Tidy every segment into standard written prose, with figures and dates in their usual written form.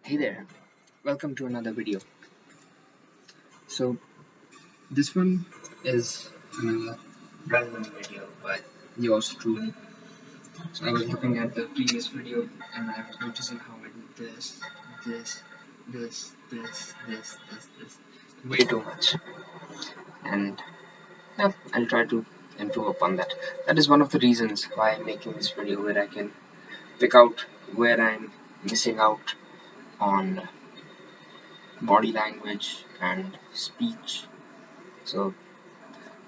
Hey there, welcome to another video. So this one is a random video by yours truly. So I was looking at the previous video and I was noticing how I do this, this, way too much. And yeah, I'll try to improve upon that. That is one of the reasons why I'm making this video where I can pick out where I'm missing out on body language and speech. So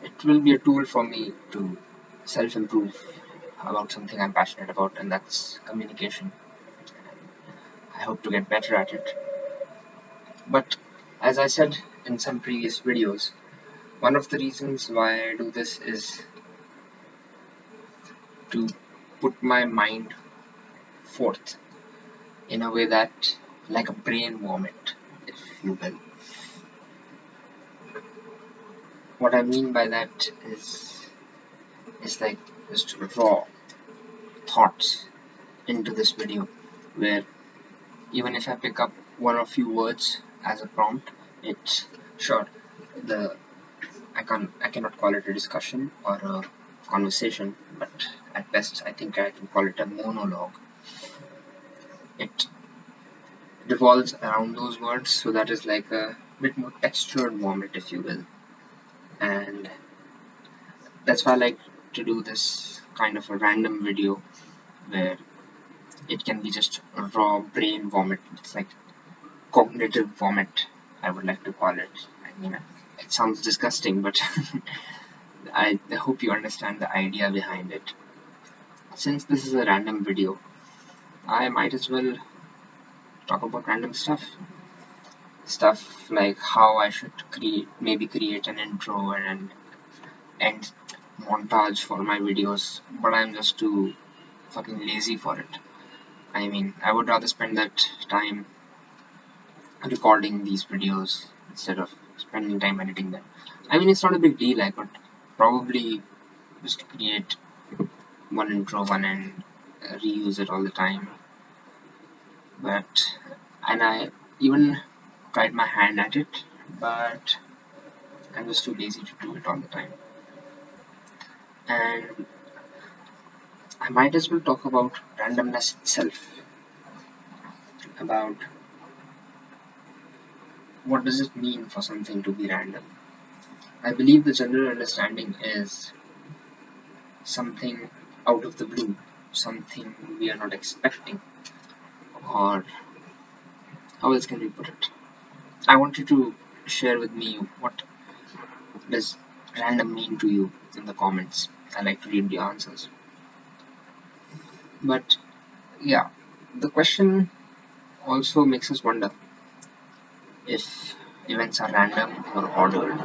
it will be a tool for me to self-improve about something I'm passionate about, and that's communication. I hope to get better at it. But as I said in some previous videos, one of the reasons why I do this is to put my mind forth in a way that, like a brain vomit, if you will. What I mean by that is like just raw thoughts into this video, where even if I pick up one or few words as a prompt, it's sure the I cannot call it a discussion or a conversation, but at best I think I can call it a monologue. It revolves around those words, so that is like a bit more textured vomit, if you will, and that's why I like to do this kind of a random video where it can be just a raw brain vomit. It's like cognitive vomit, I would like to call it. I mean, it sounds disgusting, but I hope you understand the idea behind it. Since this is a random video, I might as well talk about random stuff. Stuff like how I should maybe create an intro and an end montage for my videos, but I'm just too fucking lazy for it. I mean, I would rather spend that time recording these videos instead of spending time editing them. I mean, it's not a big deal. I could probably just create one intro, one and reuse it all the time. And I even tried my hand at it, but I'm just too lazy to do it all the time. And I might as well talk about randomness itself, about what does it mean for something to be random. I believe the general understanding is something out of the blue, something we are not expecting, or how else can we put it? I want you to share with me what does random mean to you in the comments. I like to read the answers. But yeah, the question also makes us wonder if events are random or ordered.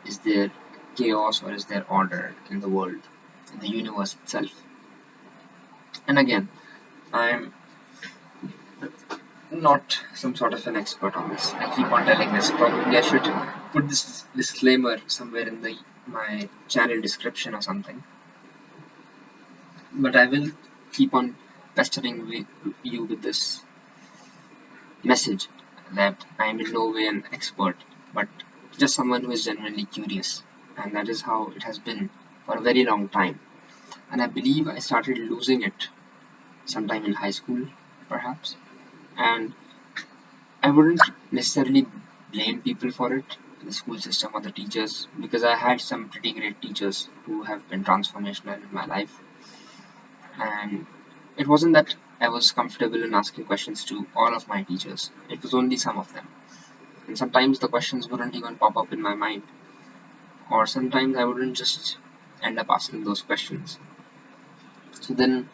Is there chaos or is there order in the world, in the universe itself? And again, I'm not some sort of an expert on this. I keep on telling this. Probably I should put this disclaimer somewhere in the my channel description or something. But I will keep on pestering you with this message that I am in no way an expert, but just someone who is genuinely curious. And that is how it has been for a very long time. And I believe I started losing it sometime in high school, perhaps. And I wouldn't necessarily blame people for it, the school system or the teachers, because I had some pretty great teachers who have been transformational in my life. And it wasn't that I was comfortable in asking questions to all of my teachers, it was only some of them. And sometimes the questions wouldn't even pop up in my mind, or sometimes I wouldn't just end up asking those questions. So then,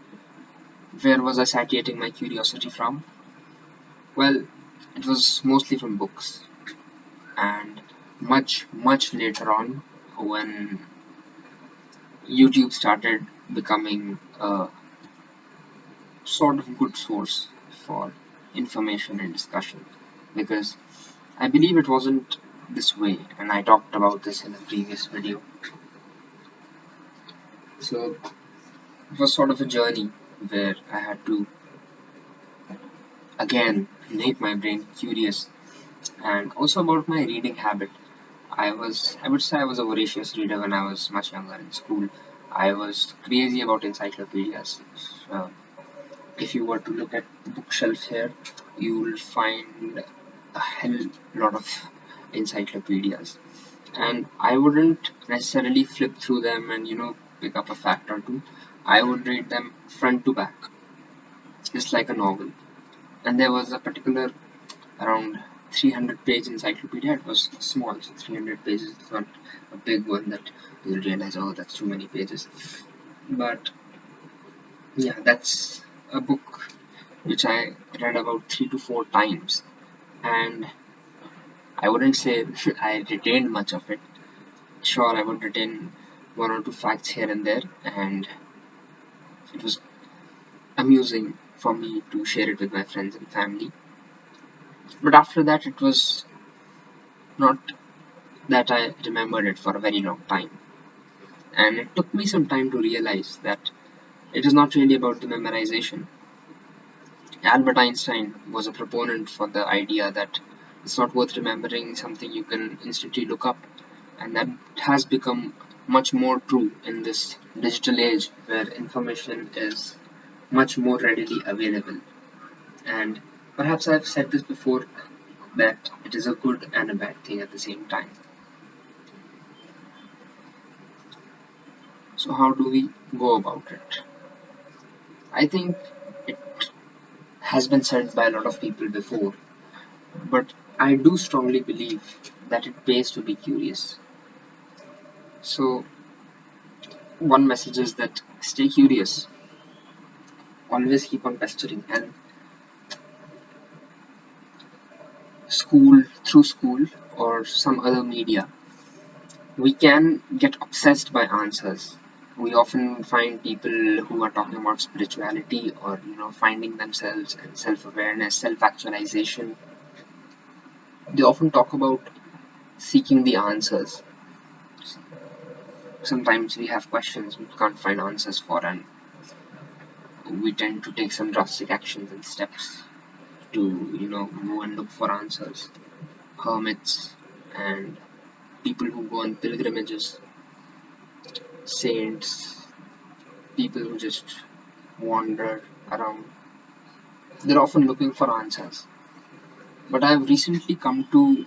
where was I satiating my curiosity from? Well, it was mostly from books, and much later on, when YouTube started becoming a sort of good source for information and discussion, because I believe it wasn't this way, and I talked about this in a previous video. So it was sort of a journey where I had to again make my brain curious. And also about my reading habit. I would say I was a voracious reader when I was much younger in school. I was crazy about encyclopedias. Uh, if you were to look at the bookshelf here, you will find a hell lot of encyclopedias. And I wouldn't necessarily flip through them and pick up a fact or two. I would read them front to back, just like a novel. And there was a particular around 300-page encyclopedia. It was small, so 300 pages is not a big one that you'll realize, oh, that's too many pages. But yeah, that's a book which I read about 3 to 4 times, and I wouldn't say I retained much of it. Sure, I would retain one or two facts here and there, and it was amusing for me to share it with my friends and family. But after that, it was not that I remembered it for a very long time. And it took me some time to realize that it is not really about the memorization. Albert Einstein was a proponent for the idea that it's not worth remembering something you can instantly look up, and that has become much more true in this digital age where information is much more readily available. And perhaps I've said this before, that it is a good and a bad thing at the same time. So, how do we go about it? I think it has been said by a lot of people before, but I do strongly believe that it pays to be curious. So, one message is that stay curious, always keep on pestering, and through school or some other media, we can get obsessed by answers. We often find people who are talking about spirituality or finding themselves and self-awareness, self-actualization. They often talk about seeking the answers. Sometimes we have questions we can't find answers for, and we tend to take some drastic actions and steps to go and look for answers. Hermits and people who go on pilgrimages, saints, people who just wander around, they're often looking for answers. But I've recently come to,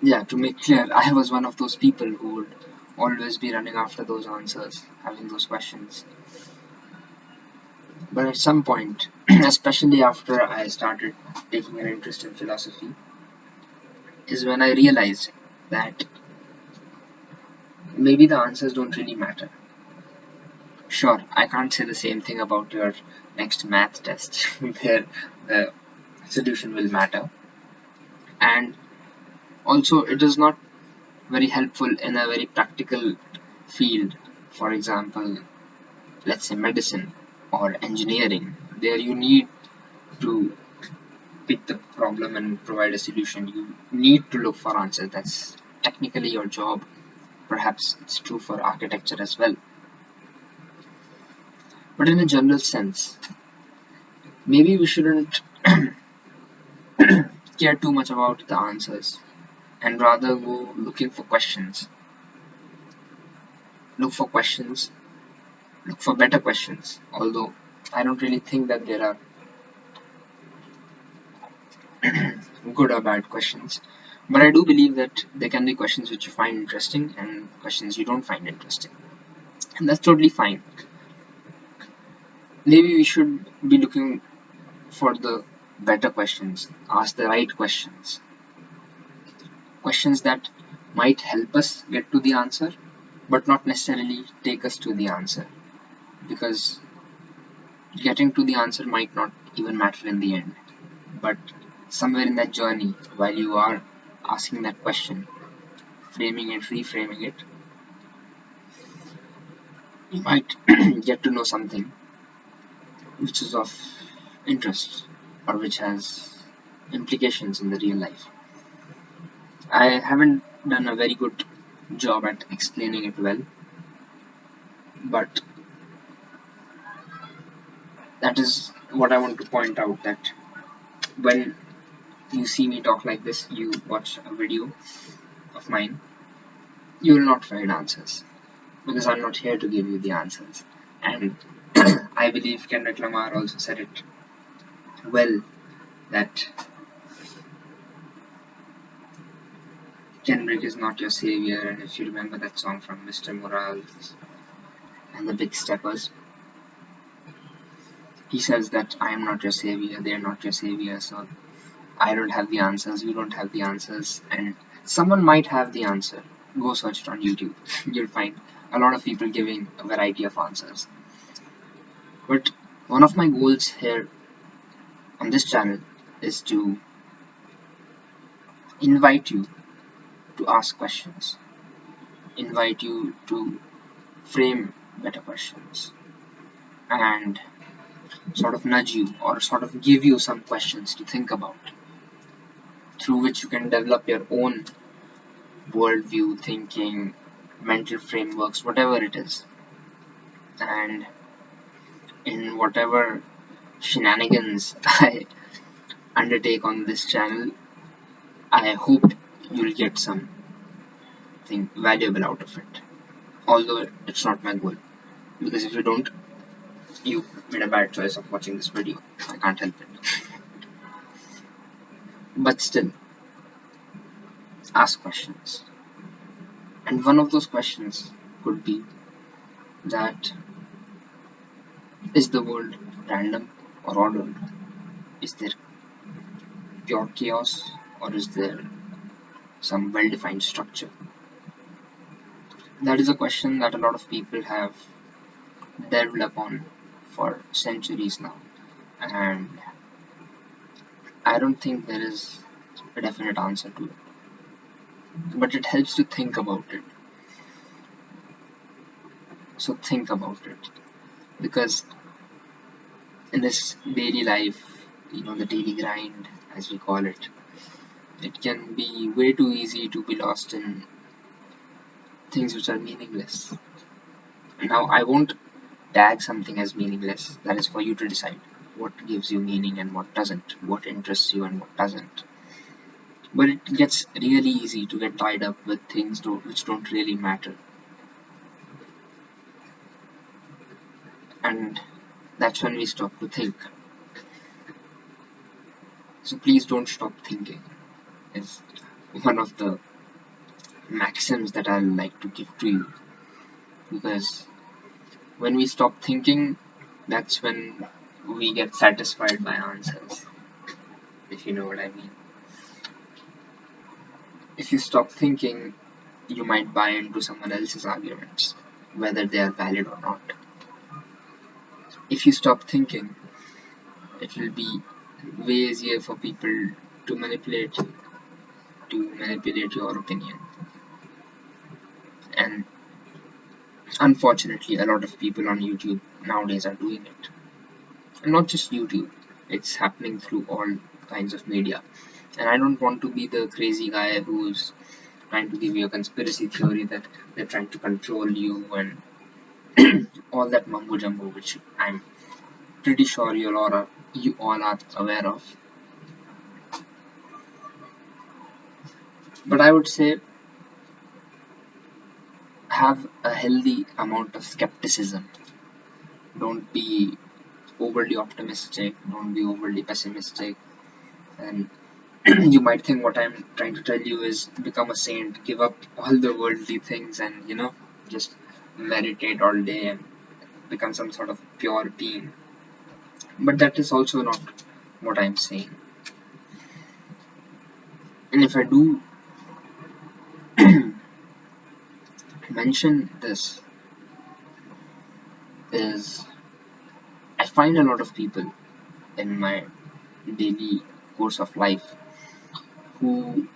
yeah, to make clear, I was one of those people who would always be running after those answers, having those questions. But at some point, especially after I started taking an interest in philosophy, is when I realized that maybe the answers don't really matter. Sure, I can't say the same thing about your next math test where the solution will matter. And also, it is not very helpful in a very practical field. For example, let's say medicine or engineering. There you need to pick the problem and provide a solution. You need to look for answers. That's technically your job. Perhaps it's true for architecture as well. But in a general sense, maybe we shouldn't care too much about the answers and rather go looking for questions. Look for questions, look for better questions. Although I don't really think that there are good or bad questions. But I do believe that there can be questions which you find interesting and questions you don't find interesting. And that's totally fine. Maybe we should be looking for the better questions, ask the right questions, questions that might help us get to the answer, but not necessarily take us to the answer. Because getting to the answer might not even matter in the end. But somewhere in that journey, while you are asking that question, framing it, reframing it, you might get to know something which is of interest or which has implications in the real life. I haven't done a very good job at explaining it well, but that is what I want to point out, that when you see me talk like this, you watch a video of mine, you will not find answers, because I'm not here to give you the answers. And I believe Kendrick Lamar also said it well, that Kendrick is not your savior. And if you remember that song from Mr. Morales and the Big Steppers, he says that I am not your savior, they are not your savior, so I don't have the answers, you don't have the answers, and someone might have the answer. Go search it on YouTube. You'll find a lot of people giving a variety of answers. But one of my goals here on this channel is to invite you to ask questions, invite you to frame better questions, and sort of nudge you or sort of give you some questions to think about, through which you can develop your own worldview, thinking, mental frameworks, whatever it is. And in whatever shenanigans I undertake on this channel, I hope you'll get something valuable out of it. Although it's not my goal, because if you don't, you made a bad choice of watching this video. I can't help it. But still, ask questions. And one of those questions could be that, is the world random or ordered? Is there pure chaos, or is there some well-defined structure? That is a question that a lot of people have delved upon for centuries now, and I don't think there is a definite answer to it. But it helps to think about it. So think about it, because in this daily life, the daily grind, as we call it, it can be way too easy to be lost in things which are meaningless. Now, I won't tag something as meaningless. That is for you to decide what gives you meaning and what doesn't, what interests you and what doesn't. But it gets really easy to get tied up with things which don't really matter. And that's when we stop to think. So please don't stop thinking, is one of the maxims that I like to give to you. Because when we stop thinking, that's when we get satisfied by answers, if you know what I mean. If you stop thinking, you might buy into someone else's arguments, whether they are valid or not. If you stop thinking, it will be way easier for people to manipulate you, to manipulate your opinion. And unfortunately, a lot of people on YouTube nowadays are doing it. And not just YouTube, it's happening through all kinds of media. And I don't want to be the crazy guy who's trying to give you a conspiracy theory that they're trying to control you and all that mumbo jumbo, which I'm pretty sure you all are aware of. But I would say, have a healthy amount of skepticism. Don't be overly optimistic, don't be overly pessimistic. And you might think what I'm trying to tell you is become a saint, give up all the worldly things, and just meditate all day and become some sort of pure being. But that is also not what I'm saying. And if I do mention this, is I find a lot of people in my daily course of life who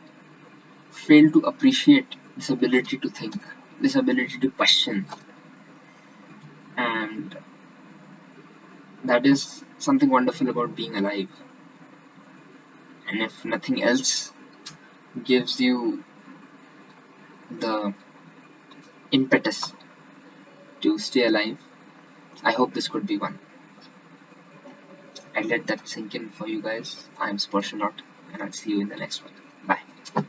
fail to appreciate this ability to think, this ability to question, and that is something wonderful about being alive. And if nothing else gives you the impetus to stay alive, I hope this could be one. I'll let that sink in for you guys. I'm Sparshanot, and I'll see you in the next one. Bye.